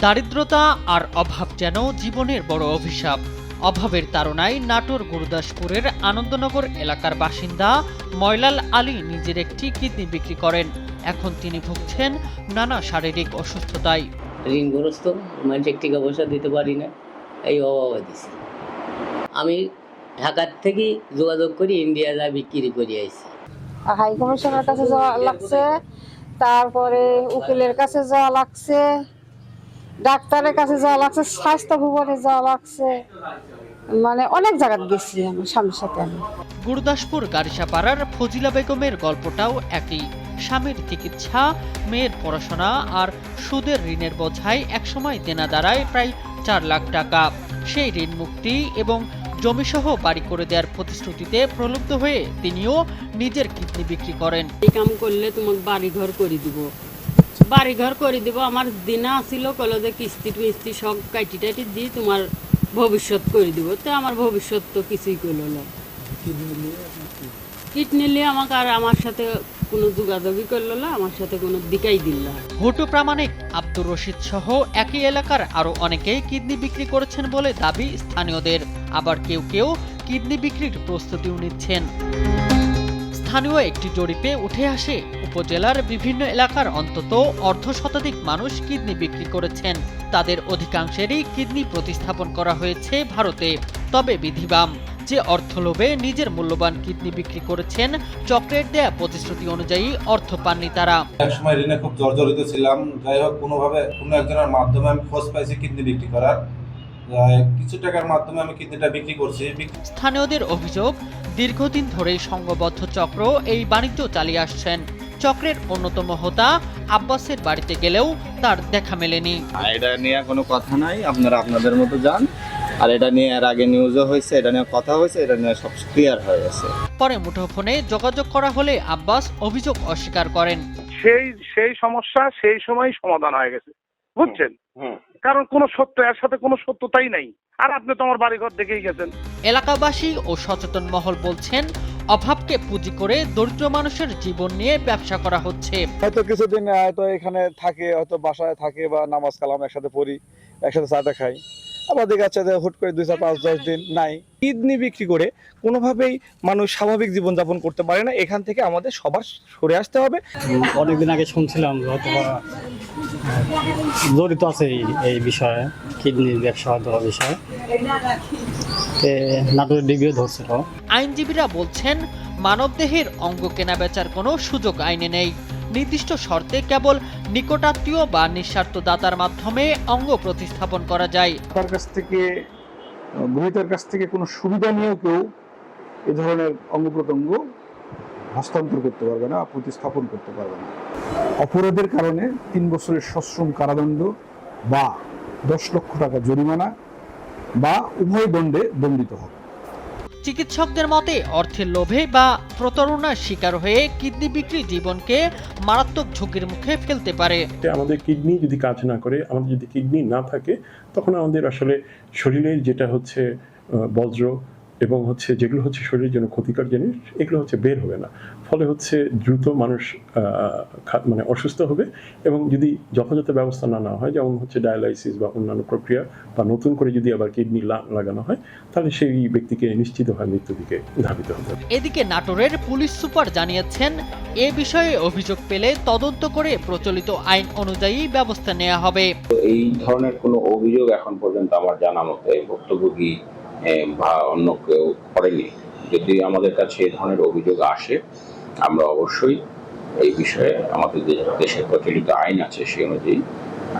দারিদ্রতা আর অভাব যেন জীবনের বড় অভিশাপ। অভাবের তাড়নায় নাটোর গুরুদাসপুরের আনন্দনগর এলাকার বাসিন্দা ময়লাল আলী নিজের একটি কিডনি বিক্রি করেন। এখন তিনি ভুগছেন নানা শারীরিক অসুস্থতায়। ঋণগ্রস্ত, মানুষের টাকা পয়সা দিতে পারি না, এই অভাবে দিছি। আমি ঢাকার থেকে যোগাযোগ করি ইন্ডিয়া যা বিক্রি করে আইছি। হাই কমিশনের কাছে যাওয়া লাগছে, তারপরে উকিলের কাছে যাওয়া লাগছে, ডাক্তারের কাছে যাওয়া লাগছে, স্বাস্থ্য ভবনে যাওয়া লাগছে, মানে অনেক জায়গায় গেছি আমার স্বামীর সাথে। আমি গুরুদাসপুর গারিসাপাড়ার ফজিলা বেগমের গল্পটাও একই। স্বামীর চিকিৎসা, মেয়ের পড়াশোনা আর সুদের ঋণের বোঝায় একসময় দেনা দাঁড়ায় প্রায় 4 লাখ টাকা। সেই ঋণ মুক্তি এবং জমিসহ বাড়ি করে দেওয়ার প্রতিশ্রুতিতে প্রলুব্ধ হয়ে তিনিও নিজের কিডনি বিক্রি করেন। এই কাম করলে তোমাকে বাড়িঘর করে দিব, বাড়িঘর করে দিব। আমার দিনা আসিল কলো যে কিস্তি টিস্তি সব কাটি টাইটি দিয়ে তোমার ভবিষ্যৎ করে দিব। তো আমার ভবিষ্যৎ তো কিছুই করলো না। কিডনি নিয়ে আমাকে আর আমার সাথে কোনো যোগাযোগই করলো না, আমার সাথে কোনো দিকাই দিল না। ভোটু প্রামাণিক আব্দুর রশিদ সহ একই এলাকার আরো অনেকেই কিডনি বিক্রি করেছেন বলে দাবি স্থানীয়দের। আবার কেউ কেউ কিডনি বিক্রির প্রস্তুতিও নিচ্ছেন। স্থানীয় একটি জরিপে উঠে আসে উপজেলার বিভিন্ন এলাকার অন্তত অর্ধশতাধিক মানুষ কিডনি বিক্রি করেছেন। তাদের অধিকাংশেরই কিডনি প্রতিস্থাপন করা হয়েছে ভারতে। তবে বিধিবাম যে অর্থ লোভে নিজের মূল্যবান কিডনি বিক্রি করেছেন, চক্রের দেয়া প্রতিশ্রুতি অনুযায়ী অর্থ পাননি তারা। একসময় ঋণে খুব জর্জরিত ছিলাম। যাই হোক, কোনোভাবে কোনো একজনের মাধ্যমে আমি খোঁজ পাইছি কিডনি বিক্রি করার। কিছু টাকার মাধ্যমে আমি কিডনিটা বিক্রি করছি। স্থানীয়দের অভিযোগ, দীর্ঘদিন ধরেই সংঘবদ্ধ চক্র এই বাণিজ্য চালিয়ে আসছেন। চক্রের অন্যতম হোতা আব্বাসের বাড়িতে গেলেও তার দেখা মেলেনি। এটা নিয়ে কোনো কথা নাই, আপনারা আপনাদের মতো যান। আর এটা নিয়ে এর আগে নিউজও হয়েছে, এটা নিয়ে কথা হয়েছে, এটা নিয়ে সব ক্লিয়ার হয়ে গেছে। পরে মুঠোফোনে যোগাযোগ করা হলে আব্বাস অভিযোগ অস্বীকার করেন। সেই সমস্যা সেই সময় সমাধান হয়ে গেছে, বুঝছেন? কারণ কোনো সত্য, এর সাথে কোনো সত্যতাই নাই। আর আপনি তো আমার বাড়িঘর দেখেই গেছেন। এলাকাবাসী ও সচেতন মহল বলছেন, অভাবকে পুঁজি করে দরিদ্র মানুষের জীবন নিয়ে ব্যবসা করা হচ্ছে। হয়তো কিছুদিন হয়তো এখানে থাকে, হয়তো বাসায় থাকে বা নামাজ কালাম একসাথে পড়ি, একসাথে চাটা খাই। আবার দেখা যাচ্ছে যে হুট করে 2, 4, 5, 10 দিন নাই। কিডনি বিক্রি করে কোনোভাবেই মানুষ স্বাভাবিক জীবনযাপন করতে পারে না। এখান থেকে আমাদের সবার সরে আসতে হবে। অনেকদিন আগে শুনছিলাম হয়তো জড়িত আছে এই বিষয়ে, কিডনির ব্যবসা দেওয়ার বিষয়ে নাটোর ডিবিও ধরছিল। আইনজীবীরা বলছেন, মানবদেহের অঙ্গ কেনা বেচার কোনো সুযোগ আইনে নেই। নির্দিষ্ট শর্তে কেবল নিকটাত্মীয় বা নিঃস্বার্থ দাতার মাধ্যমে অঙ্গ প্রতিস্থাপন করা যায়। তার কাছ থেকে, গ্রহীতার কাছ থেকে কোনো সুবিধা নিয়েও কেউ এ ধরনের অঙ্গ প্রত্যঙ্গ হস্তান্তর করতে পারবে না, প্রতিস্থাপন করতে পারবে না। অপরাধের কারণে 3 বছরের সশ্রম কারাদণ্ড বা 10 লক্ষ টাকা জরিমানা বা উভয় দণ্ডে দণ্ডিত হবে। চিকিৎসকদের মতে, অর্থের লোভে বা প্রতারণার শিকার হয়ে কিডনি বিক্রি জীবনকে মারাত্মক ঝুঁকির মুখে ফেলতে পারে। আমাদের কিডনি যদি কাজ না করে, আমাদের যদি কিডনি না থাকে, তখন আমাদের আসলে শরীরের যেটা হচ্ছে বজ্র এবং হচ্ছে যেগুলো হচ্ছে শরীরের জন্য ক্ষতিকর জিনিস, এগুলো হচ্ছে বের হবে না। ফলে হচ্ছে দ্রুত মানুষ মানে অসুস্থ হবে। এবং যদি যথাযথ ব্যবস্থা না নেওয়া হয়, যেমন হচ্ছে ডায়ালাইসিস বা অন্যান্য প্রক্রিয়া, বা নতুন করে যদি আবার কিডনি লাগানো হয়, তাহলে সেই ব্যক্তিকে নিশ্চিতভাবে মৃত্যুর দিকে ধাবিত হতে হবে। এদিকে নাটোরের পুলিশ সুপার জানিয়েছেন, এ বিষয়ে অভিযোগ পেলে তদন্ত করে প্রচলিত আইন অনুযায়ী ব্যবস্থা নেওয়া হবে। এই ধরনের কোনো অভিযোগ এখন পর্যন্ত আমার জানা মতে ভুক্তভোগী বা অন্য কেউ করেনি। যদি আমাদের কাছে এই ধরনের অভিযোগ আসে, আমরা অবশ্যই এই বিষয়ে আমাদের দেশের প্রচলিত আইন আছে, সেই অনুযায়ী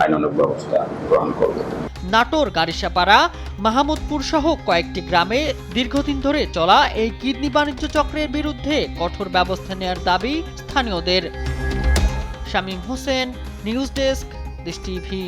আইনানুগ ব্যবস্থা গ্রহণ করব। নাটোর, গারিসাপাড়া, মাহমুদপুর সহ কয়েকটি গ্রামে দীর্ঘদিন ধরে চলা এই কিডনি বাণিজ্য চক্রের বিরুদ্ধে কঠোর ব্যবস্থা নেওয়ার দাবি স্থানীয়দের। শামীম হোসেন, নিউজ ডেস্ক, দেশ টিভি।